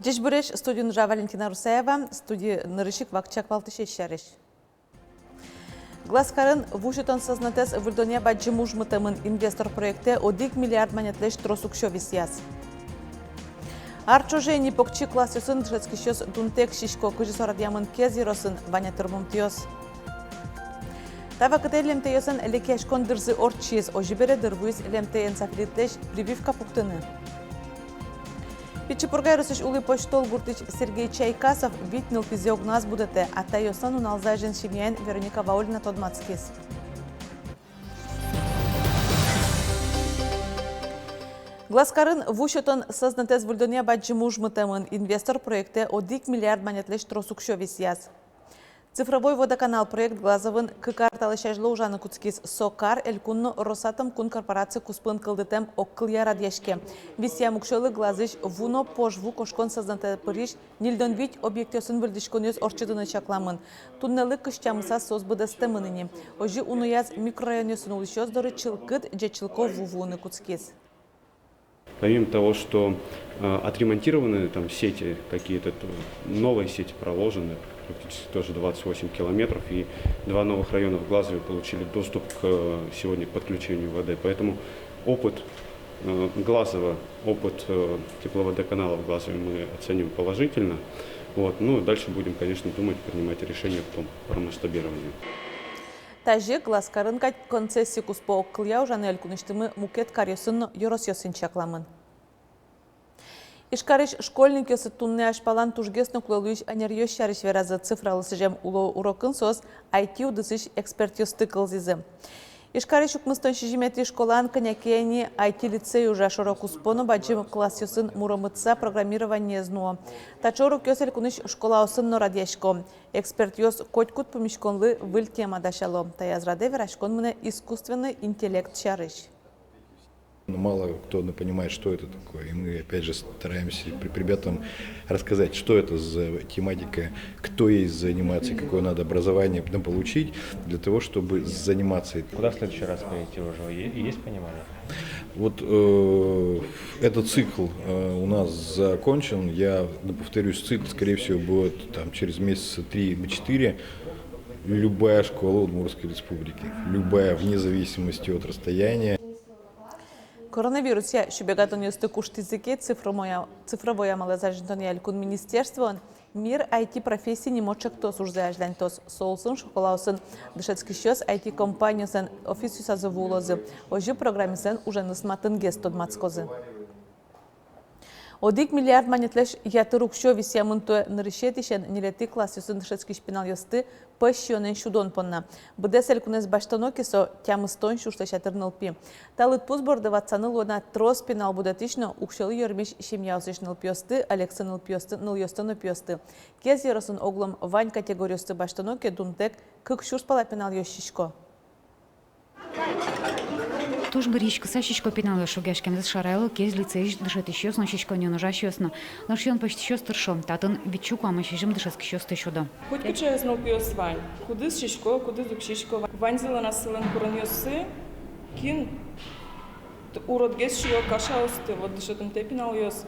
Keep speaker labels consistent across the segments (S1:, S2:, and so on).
S1: Деш буреш студию Нжа Валентина Русаева, студию Нарышик Вакчак Валтышеш шареш. Гласкарын вушетон сознатес вульдоне баджи мужмытымын инвестор проекте 1 миллиард монетлеш тросукшо висяз. Арчоже не покчи классюсын дшецкищёс дунтек шишко кыжысорадьямын кезиросын ваня тырмумтиос. Тава кыте лемтеёсын лекешкон дырзы орчиез ожибере дырвуис лемтеен сафритлеш прививка пуктыны. Пичепургай русыш улы почтол гуртыч Сергей Чайкасов витнил пизеогназ будете, а тайосан уналзажен шимьян Вероника Ваулина Тодмацкис. Гласкарын вушетон сознатез вульдоне баджи мужмытымын инвестор проекте 1 миллиард монетлеш тросукшо висяз. Цифровой водоканал проект глазовын кыкарталы шажлы ужаны куцкис сокар элькунну Росатом кун корпорация куспын кылдытем оккылья радьяшке. Висия мукшылы глазыш вуно пожву кошкон сознате пыриш нильдон вить объектёсын выльдышконёс орчыдыны чакламын. Туннелы кышчамыса созбыдастымыныне. Ожи унуяз микрорайонёсын улышёс доры чылкыт джечылко вувуны куцкис.
S2: Помимо того, что отремонтированы там сети, какие-то новые сети проложены, практически тоже 28 километров, и 2 новых района в Глазове получили доступ сегодня к подключению воды. Поэтому опыт Глазова, опыт тепловодоканала в Глазове мы оценим положительно. Вот. Ну, дальше будем, конечно, думать, принимать решения по масштабированию.
S1: Тажи Гласкарын концессию куспо оккылья ужаны элькуныштымы мукет карьосын yorosyoсын чакламын. Ишкарыш школьник ёсы тунны ашпалан тужгесно клолуиш анерьёш шарыш веразы цифралысы жем уло урокын соз IT удысыш экспертёсты кылзизы. Ишкарыш укмыстон шижиметри школан конякени IT лицей уже широку спону баджим класс ёсын муромытса программирование знуо. Тачору кёсель куныш школа осын норадьяшко. Эксперт ёс котькут помешконлы выль тема дашало. Таязраде верашкон мне искусственный интеллект шарыш.
S3: Мало кто понимает, что это такое. И мы, опять же, стараемся ребятам рассказать, что это за тематика, кто ей занимается, какое надо образование получить, для того, чтобы заниматься.
S4: Куда в следующий раз поедете уже? Есть понимание?
S3: Вот этот цикл у нас закончен. Я повторюсь, цикл, скорее всего, будет там, через месяца 3-4. Любая школа Удмуртской республики, любая, вне зависимости от расстояния.
S1: Коронавирус я шубегатон ёсты куштизыке цифровое малозажитон ялькун министерство мир IT профессии не может кто суждать тос соусын шоколаусын дышецкий щёс IT компаниясын офисюса завулозы ожи программисын уже нысматын гестод мацкозы. 1 миллиард монетлеш ятырукшо висямынто нырышетишен нелети классюсын дышецкий шпинал ёсты пăщёнен шудон понна. Быдесель кунес баштонокисо тямыстон шушташатырнылпи. Талыт пузборды ватсаны луна трос пинал будатишно укшылы йормиш шимяусыш нылпиосты, Алекса нылпиосты, нылйосты нылпиосты. Кез еросын оглом вань категориосты баштоноке дунтек кык шурспала пинал ёщишко.
S5: Туж быричка сащичко пинал шугашкем за шарайло кез лицей дышит еще но щичко не нужа щесно. Наш он почти еще старшом. Татын бичуку а мы щежим дышит щесно еще да.
S6: Хоть куча знал пьёс вань. Куды с щичко, куды дук щичко. Вань зела на селен кураньёсы. Кин урод гес щио кашаусты. Вот дышитым те пинал ёс.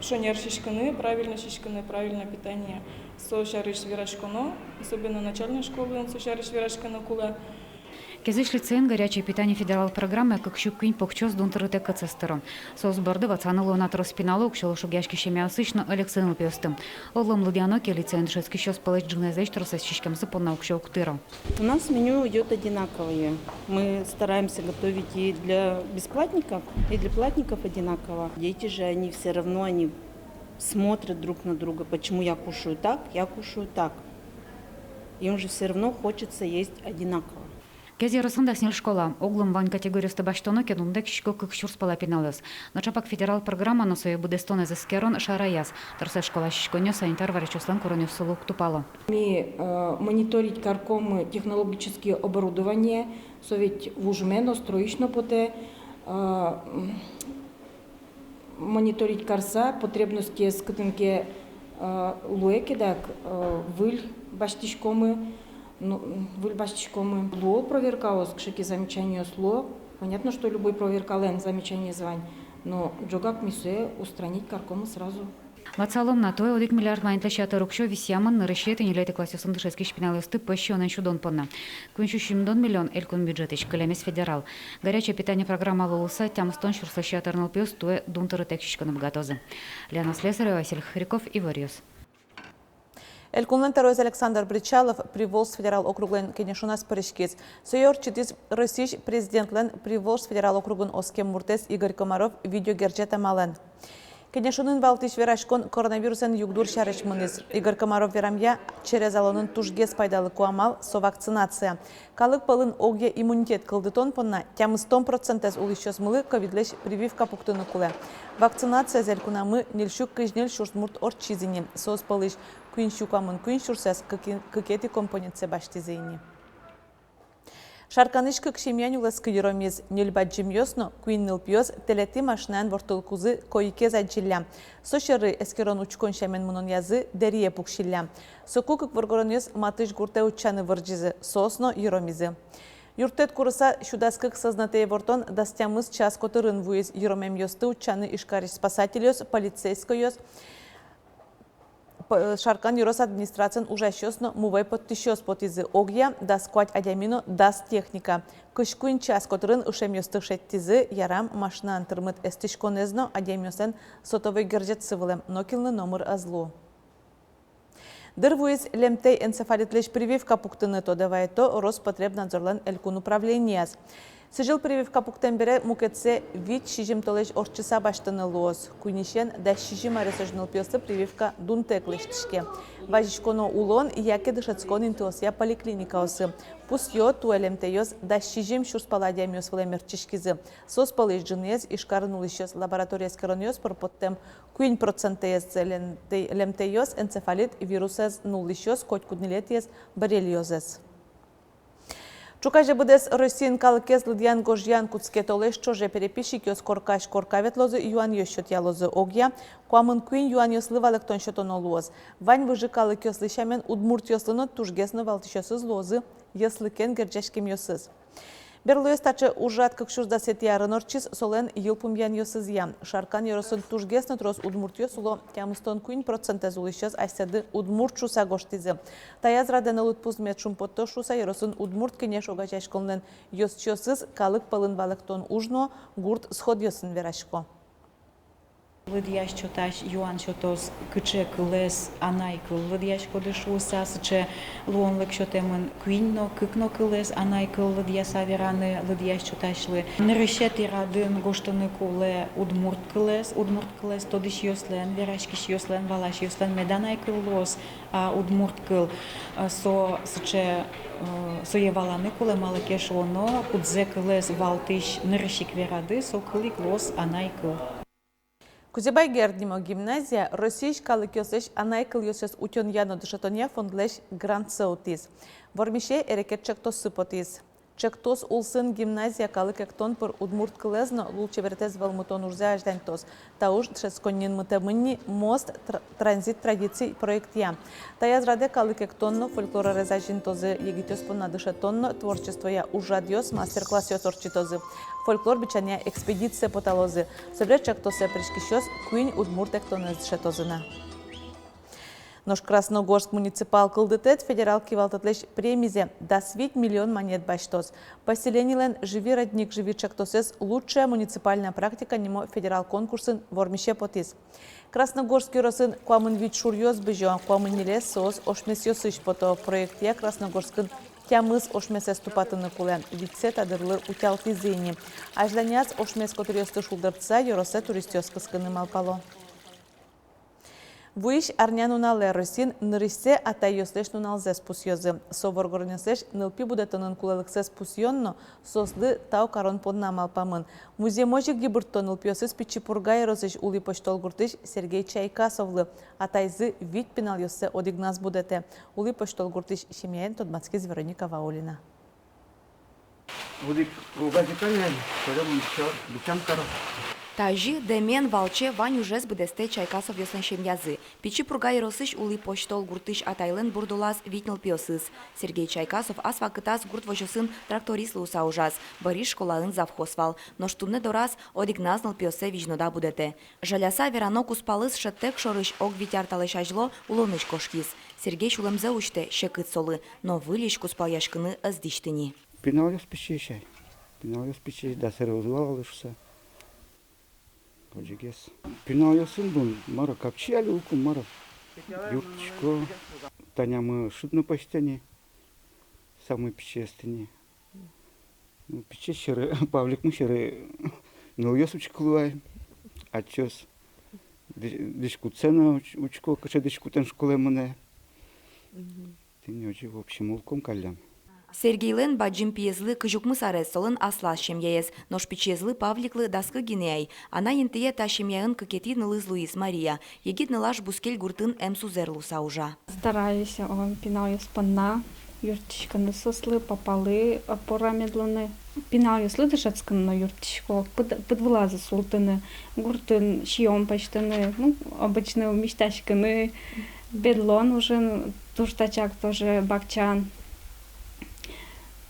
S6: Шонер щичканы, правильное питание. Со шариш вирашконо, особенно начальной школы, он со шариш вирашконо кула.
S5: Кезиш лицейн горячее питание федерал программы как щукинь покчос дунтырыте кацестером. Соусборды вацаныло на троспинало укшело шугяшки щемясычно Алексену пёстым. Одлом ладьяноки лицейн дышецкий щас палач джгнезэч тросащичкем сыпонна укшел ктыро.
S7: У нас меню идет одинаковое. Мы стараемся готовить и для бесплатников, и для платников одинаково. Дети же, они все равно, они смотрят друг на друга. Почему я кушаю так, я кушаю так. Им же все равно хочется есть одинаково.
S5: Кези росында снил школа. Оглом вань категориясты баштоно кедундек шишко как щурс пала пиналес. Начапак федерал программа на своей будестоне за скерон шараяс. Торсе школа шишконё санитар варечуслан короню селу ктупало.
S8: Мы мониторить карком технологические оборудование, совет вужмено, строично поте, мониторить карса, потребности с кытынке луэки, так, выль баштичкомы, ло проверка, кшики замечания сло. Понятно, что любой проверкален замечание звань, но джогак мисуэ устранить каркому сразу.
S5: Вацалом на то 1 миллиард майнтлещата рукшо висяман на решеты не леты классе сандышевский шпиналосты пощёнен чудон понна. Кунчущим дон миллион элькон бюджетыч, колемес федерал. Горячее питание программа лоуса, тям стон шурслащата рнолпиос, туэ дунтары текщичка набгатозы. Лена Слесарева, Василий Харьков и Вариус.
S1: Элькунлен Таройз Александр Бричалов приволжск федерал округлен кенешунас паришкез. Сойор читиз Российш президентлен приволжск федерал округун Оскем Муртес Игорь Комаров видеогерджета мален. Кенешунын валтиш верашкон коронавируsen югдур шарышмыныз. Игорь Комаров верамья через алонын тужгез пайдалы куамал со вакцинация. Калык пылын огье иммунитет кылдытон понна тямыз 100% улышчос мылы ковидлеш прививка пуктыны куле. Вакцинация зелькунамы нельшук кыжнел шурсмурт орчизини. Сос пылыш куиншукамын куиншурсес кыкети компонентсе баштизейни. Шарканышкы кшемян уласкы еромез нельбаджим ёсно, куинныл пьёс, телети машинан вортылкузы койкез аджилля. Сошеры эскерон учкон шамен мунон язы дерие пукшилля. Сокукык варгорон ёс матыш гурте учаны варджизы, сосно еромезы. Юртет курса шудаскык сознатые вортон дастямыз час котырын вуез еромем ёсты учаны ишкариш спасатель ёс, полицейско ёс. Шаркан юрос администрациян ужащосно мувай подтищос потизы огья, да сквать адямино, даст техника. Кышкуин час которын ушем ёстых шеттизы, ярам машина антырмыт эстишконезно адямиосен сотовый герджет сывылем, нокилны номер азлу. Дырвуез лемтей энцефалитлеш прививка пуктыны то давай то Роспотребнадзорлен элькун управленияз. Сижил прививка пуктембере мукетсе вид шижим толеш орчыса баштыны лоз. Кунишен да шижим аресожныл пьёсы прививка дунтеклештишке. Важишконо улон яке дышецкон интуосия поликлиника осы. Пусьё туэлемтеёс да шижим шурспаладиамиос влемерчишкизы. Сос полеш джинез ишкарнул ищёс лаборатория скоронёс пропоттем куин процентеес лемтеёс энцефалит вирусез нулищёс коть куднилетиес боррелиозез. Чукаже будес Россиин калыкез лыдьян гожьян куцке толеш чоже переписчик ёс коркаш коркавет лозы юан ёщот ялозы огья, куамын куин юан ёслы валыктон щотоно лоз. Вань выжи калык ёслы шамен удмурт ёслыно тужгесно валтышёсыз лозы, ёслыкен герджешкем ёсыз. Берлуес тачы ужат как шурда сетьяры норчиз солен йылпум ян ёсыз ям. Шаркан ёросын тужгесно трос удмурт ёсуло тямыстон куин процентез улышёс айсады удмурт шуса гоштизы. Таяз раден ылыт пузмет шумпотто шуса ёросын удмурт кенеш огачашконлен ёс чёсыз калык пылын балыктон ужно гурт сход ёсын верашко.
S9: Лыдьяш чоташ юан чотос кыче кылес анай кыл лыдьяш кодышу сасыче луонлык чотемын куинно кыкно кылес анай кыл лыдья савераны лыдьяш чоташлы нырышет ирадын гоштыны куле удмурт кылес тодыш ёслен верашкиш ёслен валаш ёслен меданай кыл лос удмурт кыл со сыче соеваланы куле малыкеш оно кудзе кылес валтыш нырышик верады со кылик лос анай кыл.
S1: Кузебай гердимо гимназия Российш калык ёсеш анайкыл ёсес утён яно дышатония фондлеш грант саутиз. Вормише эрекетчек тосы потиз. Чектос улсын гимназия калык эктон пыр удмурт кылезно лучше вертез валмутон урзе аждан тос. Тауш дшесконнин мытамынни мост транзит традиций проект я. Таяз раде калык эктонно фольклора резажин тозы егитёс понна дышатонно творчество я ужадьёс мастер-класс ёс орчитозы. Фольклор бичания экспедиция поталозы. Собре чектосе пришкищёс куин удмурт эктонез дышатозына. Нож Красногорск муниципал кылдытет федерал кивалтатлеш премизе дасвить миллион монет баштос. Поселенилен живи родник живи чактосес лучшая муниципальная практика немо федерал конкурсын вормище потис. Красногорский росын куамын вид шурьёс бежо, куамын нелес соос ошмес ёсыш пото проекте Красногорскын тямыз ошмесе ступатыны кулен. Витсе тадырлы утялти зейни. Ажданяц ошмес котырёсты шулдыртса ёросе туристёс кыскыны малпало. Вуиш арнян унале Россин нырысе атай ёслеш нуналзе спусьёзы. Совор горнёслеш нылпи будетонын кулалыксе спусьённо сослы тау карон подна малпамын. Музей можик гибыртто нылпиёсыз пичипургай розыш ули поштол гуртыш Сергей Чайкасовлы. Атайзы вид пинал ёссе одигназ будете. Ули поштол гуртыш Шемьяин Тодмацкиз Вероника Ваулина.
S10: Будик угазиканя, корем бичам каро. Тажи демен валче вань ужес бдесте Чайкасов ёслен язы. Пичи пургай росыш ули почтол гуртыш атайлен бурдулас витнел пиосыз. Сергей Чайкасов асва кытас гурт вожосын тракторист луса ужас. Бариш школалын завхозвал. Но штумне дораз одигназнал пиосе вижнода будете. Жаляса верано куспалыз шеттек шорыш ог витярталыш ажло улоныш кошкиз. Сергей шулемзе учте шекыт солы, но вылиш куспал яшкыны аздиштыни.
S11: Пинал я спичей. Пинал я спичей, да се развивал лишься. Hocages. Пинал я сын был, мара капчали уку, мара юрточко. Таня мы шутно почтение, самые печестные. Печещеры, Павлик мышеры, но я сучклуай, отчес. Дичку цена учко, каше дичку тен школе мене. Ты не очень в общем улком калям.
S10: Сергейлен баджим пьезлы кыжукмы сарес солын асла шемьяес, но шпичезлы Павликлы даскы гинеяй. Она ентие та шемьяен кокетидны лыз Луис Мария. Егидны лаш бускель гуртын эмсузерлу саужа.
S12: Стараюсь, пинаю спанна, юртичканы сослы, попалы, порамедланы. Пинаю слыдышацканы на юртичко, подвылазы султыны, гуртын шьем почтаны, ну, обычно мечтачканы, бедлон уже, туштачак тоже бакчан.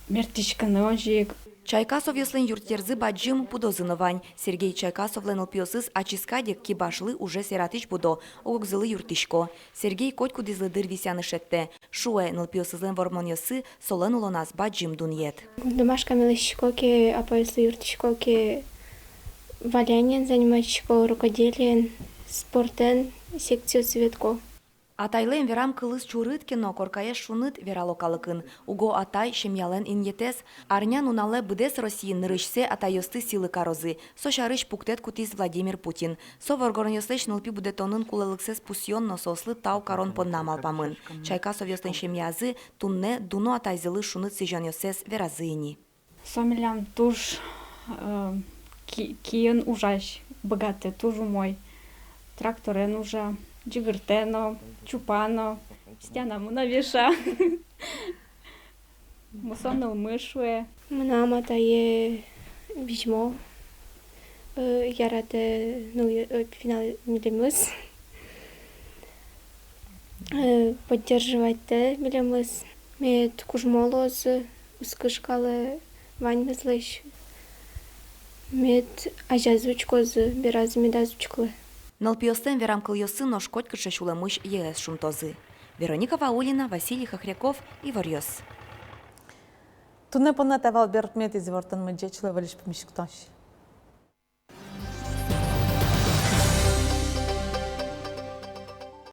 S12: Мертичканы ожик.
S10: Чайкасов ёслен юртерзы баджим пудозыновань. Сергей Чайкасов ленл пиосыз ачискадек кибашлы уже сератыч будо, огзылы юртишко. Сергей котку дизлыдыр висяны шетте. Шуэ нл пиосызлен вормоньосы солен улонас баджим дуньет.
S13: Домашка милышко, а поеслы юртишко, валянием занимачко, рукоделием, спортен, секцию цветко.
S10: Атайлен верам кылыс чурыт кино коркая шуныт вералокалыкын. Уго атай шемьялен иньетес, арнян унале быдес России нырышсе атайосты силы карозы. Сошарыш пуктет кутис Владимир Путин. Соваргорн ёслеш нылпи будетонын кулалыксес пусьонно сослы тау карон поднамал памын. Чайкасов ёслен шемьязы тунне дуно атайзылы шуныт сижан ёсес веразыни.
S12: Сомелям туж киен ужаш, богатый туж мой. Тракторен уже. Джигертено, чупано, стянаму навеша. Мусонал мышуе.
S13: Мама тае бижмо. Ярате, ну, финал милемыс. Поддерживать те милемыс. Мед кужмолоз, ускышкалы ваньмызлыш. Мед ажазучкоз, бераз медазучклы.
S10: Нылпиостен верам кыльосы ношкоть кыршешуламыш ЕС шумтозы. Вероника Ваулина, Василий Хохряков, Ивар Ёс.
S1: Тунне понна тавал бертмет из вортан мэджечле валиш помещик тащи.